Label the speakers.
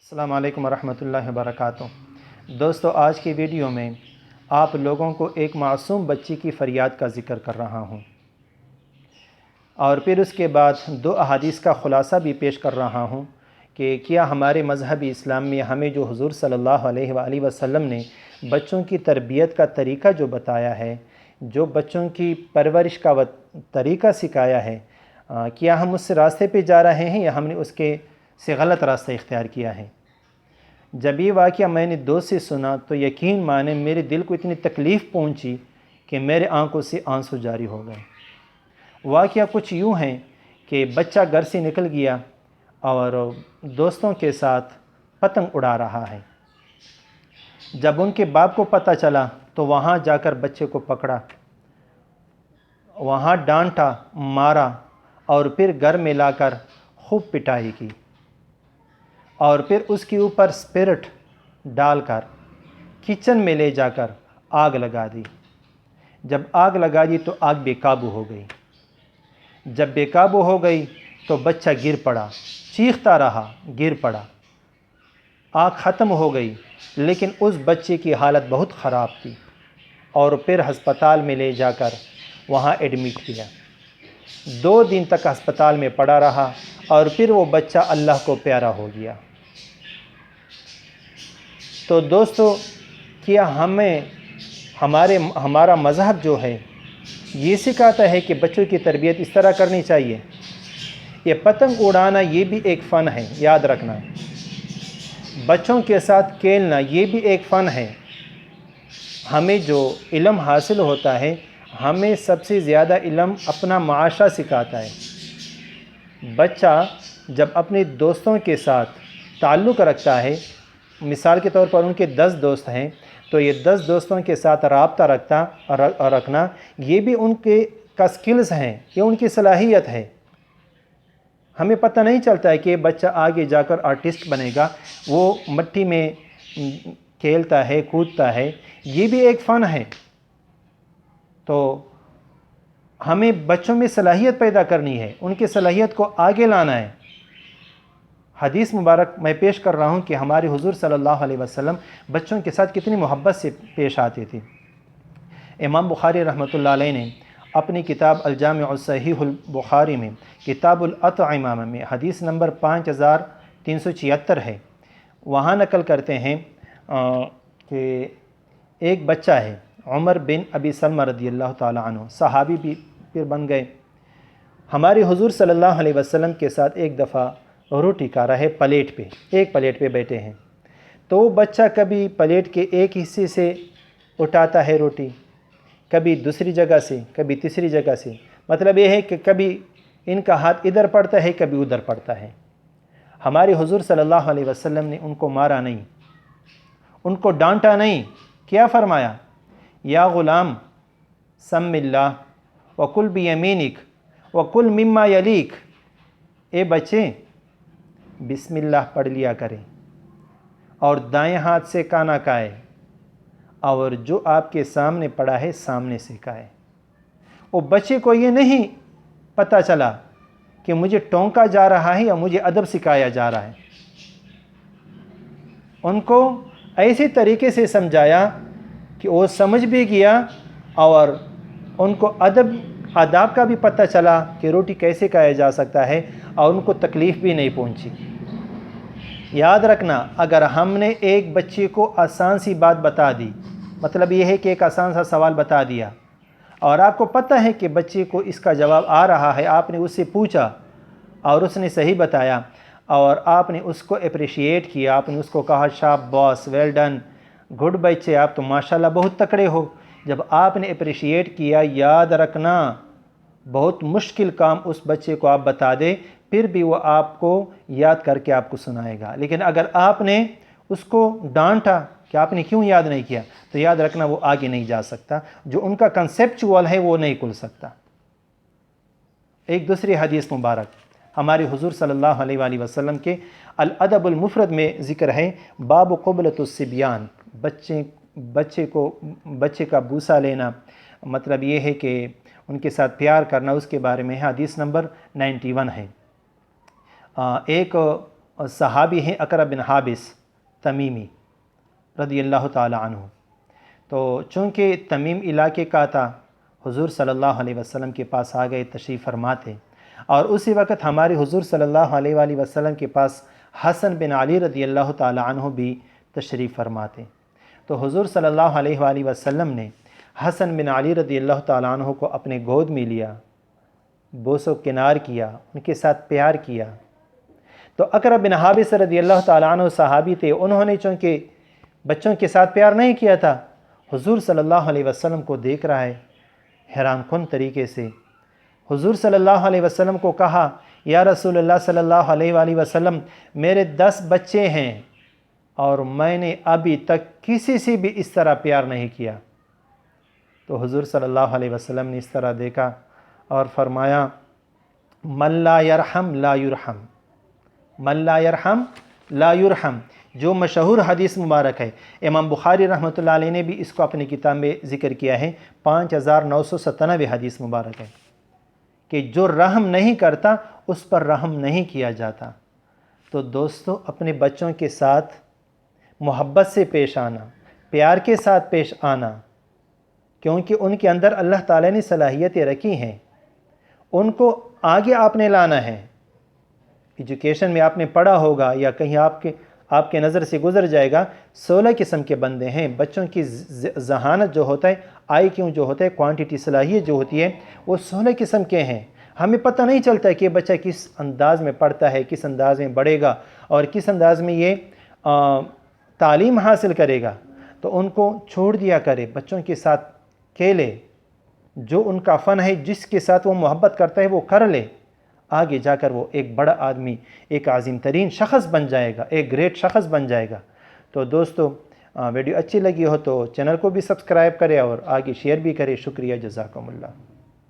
Speaker 1: السلام علیکم ورحمۃ اللہ وبرکاتہ۔ دوستو، آج کی ویڈیو میں آپ لوگوں کو ایک معصوم بچی کی فریاد کا ذکر کر رہا ہوں، اور پھر اس کے بعد دو احادیث کا خلاصہ بھی پیش کر رہا ہوں کہ کیا ہمارے مذہب اسلام میں ہمیں جو حضور صلی اللہ علیہ وآلہ وسلم نے بچوں کی تربیت کا طریقہ جو بتایا ہے، جو بچوں کی پرورش کا طریقہ سکھایا ہے، کیا ہم اس راستے پہ جا رہے ہیں یا ہم نے اس کے سے غلط راستہ اختیار کیا ہے۔ جب یہ واقعہ میں نے دوست سے سنا تو یقین مانے میرے دل کو اتنی تکلیف پہنچی کہ میرے آنکھوں سے آنسو جاری ہو گئے۔ واقعہ کچھ یوں ہے کہ بچہ گھر سے نکل گیا اور دوستوں کے ساتھ پتنگ اڑا رہا ہے۔ جب ان کے باپ کو پتہ چلا تو وہاں جا کر بچے کو پکڑا، وہاں ڈانٹا، مارا، اور پھر گھر میں لا کر خوب پٹائی کی، اور پھر اس کے اوپر اسپرٹ ڈال کر کچن میں لے جا کر آگ لگا دی۔ جب آگ لگا دی تو آگ بے قابو ہو گئی۔ جب بے قابو ہو گئی تو بچہ گر پڑا، چیختا رہا، گر پڑا، آگ ختم ہو گئی، لیکن اس بچے کی حالت بہت خراب تھی، اور پھر ہسپتال میں لے جا کر وہاں ایڈمٹ کیا۔ 2 دن تک ہسپتال میں پڑا رہا، اور پھر وہ بچہ اللہ کو پیارا ہو گیا۔ تو دوستو، کیا ہمارا مذہب جو ہے یہ سکھاتا ہے کہ بچوں کی تربیت اس طرح کرنی چاہیے؟ یہ پتنگ اڑانا یہ بھی ایک فن ہے، یاد رکھنا۔ بچوں کے ساتھ کھیلنا یہ بھی ایک فن ہے۔ ہمیں جو علم حاصل ہوتا ہے، ہمیں سب سے زیادہ علم اپنا معاشرہ سکھاتا ہے۔ بچہ جب اپنے دوستوں کے ساتھ تعلق رکھتا ہے، مثال کے طور پر ان کے 10 دوست ہیں، تو یہ 10 دوستوں کے ساتھ رابطہ رکھنا یہ بھی ان کے کا سکلز ہیں، یہ ان کی صلاحیت ہے۔ ہمیں پتہ نہیں چلتا ہے کہ بچہ آگے جا کر آرٹسٹ بنے گا، وہ مٹی میں کھیلتا ہے، کودتا ہے، یہ بھی ایک فن ہے۔ تو ہمیں بچوں میں صلاحیت پیدا کرنی ہے، ان کی صلاحیت کو آگے لانا ہے۔ حدیث مبارک میں پیش کر رہا ہوں کہ ہمارے حضور صلی اللہ علیہ وسلم بچوں کے ساتھ کتنی محبت سے پیش آتے تھے۔ امام بخاری رحمۃ اللہ علیہ نے اپنی کتاب الجامع الصحیح البخاری میں کتاب الاطعمہ میں حدیث نمبر 5376 ہے، وہاں نقل کرتے ہیں کہ ایک بچہ ہے، عمر بن ابی سلمہ رضی اللہ تعالی عنہ، صحابی بھی پھر بن گئے، ہمارے حضور صلی اللہ علیہ وسلم کے ساتھ ایک دفعہ روٹی کھا رہا ہے، ایک پلیٹ پہ بیٹھے ہیں، تو وہ بچہ کبھی پلیٹ کے ایک حصے سے اٹھاتا ہے روٹی، کبھی دوسری جگہ سے، کبھی تیسری جگہ سے، مطلب یہ ہے کہ کبھی ان کا ہاتھ ادھر پڑتا ہے، کبھی ادھر پڑتا ہے۔ ہمارے حضور صلی اللہ علیہ وسلم نے ان کو مارا نہیں، ان کو ڈانٹا نہیں، کیا فرمایا؟ یا غلام سم اللہ وکل بیمینک وکل مما یلیک، اے بچے بسم اللہ پڑھ لیا کریں اور دائیں ہاتھ سے کھانا کھائے، اور جو آپ کے سامنے پڑا ہے سامنے سے کھائے۔ وہ بچے کو یہ نہیں پتہ چلا کہ مجھے ٹونکا جا رہا ہے یا مجھے ادب سکھایا جا رہا ہے، ان کو ایسے طریقے سے سمجھایا کہ وہ سمجھ بھی گیا، اور ان کو آداب کا بھی پتہ چلا کہ روٹی کیسے کھایا جا سکتا ہے، اور ان کو تکلیف بھی نہیں پہنچی۔ یاد رکھنا، اگر ہم نے ایک بچے کو آسان سی بات بتا دی، مطلب یہ ہے کہ ایک آسان سا سوال بتا دیا، اور آپ کو پتہ ہے کہ بچے کو اس کا جواب آ رہا ہے، آپ نے اس سے پوچھا اور اس نے صحیح بتایا، اور آپ نے اس کو اپریشیٹ کیا، آپ نے اس کو کہا شاباش، ویل ڈن، گڈ بچے، آپ تو ماشاءاللہ بہت تکڑے ہو۔ جب آپ نے اپریشیٹ کیا، یاد رکھنا بہت مشکل کام اس بچے کو آپ بتا دیں، پھر بھی وہ آپ کو یاد کر کے آپ کو سنائے گا، لیکن اگر آپ نے اس کو ڈانٹا کہ آپ نے کیوں یاد نہیں کیا، تو یاد رکھنا وہ آگے نہیں جا سکتا، جو ان کا کنسیپچول ہے وہ نہیں کھل سکتا۔ ایک دوسری حدیث مبارک ہمارے حضور صلی اللہ علیہ وآلہ وسلم کے الادب المفرد میں ذکر ہے، باب قبلۃ الصبیان، بچے کا بوسہ لینا، مطلب یہ ہے کہ ان کے ساتھ پیار کرنا، اس کے بارے میں حدیث نمبر 91 ہے۔ ایک اور صحابی ہیں اقرع بن حابس تمیمی رضی اللہ تعالی عنہ۔ تو چونکہ تمیم علاقے کا تھا، حضور صلی اللہ علیہ وسلم کے پاس آ گئے، تشریف فرما تھے، اور اسی وقت ہمارے حضور صلی اللہ علیہ وآلہ وسلم کے پاس حسن بن علی رضی اللہ تعالی عنہ بھی تشریف فرما تھے۔ تو حضور صلی اللہ علیہ وآلہ وسلم نے حسن بن علی رضی اللہ تعالی عنہ کو اپنے گود میں لیا، بوس و کنار کیا، ان کے ساتھ پیار کیا۔ تو اقرع بن حابس رضی اللہ تعالی عنہ صحابی تھے، انہوں نے چونکہ بچوں کے ساتھ پیار نہیں کیا تھا، حضور صلی اللہ علیہ وسلم کو دیکھ رہا ہے حیران کن طریقے سے۔ حضور صلی اللہ علیہ وسلم کو کہا، یا رسول اللہ صلی اللہ علیہ وآلہ وسلم، میرے 10 بچے ہیں اور میں نے ابھی تک کسی سے بھی اس طرح پیار نہیں کیا۔ تو حضور صلی اللہ علیہ وسلم نے اس طرح دیکھا اور فرمایا، من لا یرحم لا یرحم، من لا یرحم لا یرحم، جو مشہور حدیث مبارک ہے۔ امام بخاری رحمۃ اللہ علیہ نے بھی اس کو اپنی کتاب میں ذکر کیا ہے، 5997 حدیث مبارک ہے کہ جو رحم نہیں کرتا اس پر رحم نہیں کیا جاتا۔ تو دوستو، اپنے بچوں کے ساتھ محبت سے پیش آنا، پیار کے ساتھ پیش آنا، کیونکہ ان کے اندر اللہ تعالیٰ نے صلاحیتیں رکھی ہیں، ان کو آگے آپ نے لانا ہے۔ ایجوکیشن میں آپ نے پڑھا ہوگا یا کہیں آپ کے نظر سے گزر جائے گا، 16 قسم کے بندے ہیں۔ بچوں کی ذہانت جو ہوتا ہے، آئی کیو جو ہوتا ہے، کوانٹیٹی صلاحیت جو ہوتی ہے، وہ 16 قسم کے ہیں۔ ہمیں پتہ نہیں چلتا کہ بچہ کس انداز میں پڑھتا ہے، کس انداز میں بڑھے گا اور کس انداز میں یہ تعلیم حاصل کرے گا۔ تو ان کو چھوڑ دیا کرے، بچوں کے ساتھ کھیلے، جو ان کا فن ہے، جس کے ساتھ وہ محبت کرتا ہے وہ کر لے، آگے جا کر وہ ایک بڑا آدمی، ایک عظیم ترین شخص بن جائے گا، ایک گریٹ شخص بن جائے گا۔ تو دوستو، ویڈیو اچھی لگی ہو تو چینل کو بھی سبسکرائب کرے اور آگے شیئر بھی کرے۔ شکریہ، جزاکم اللہ۔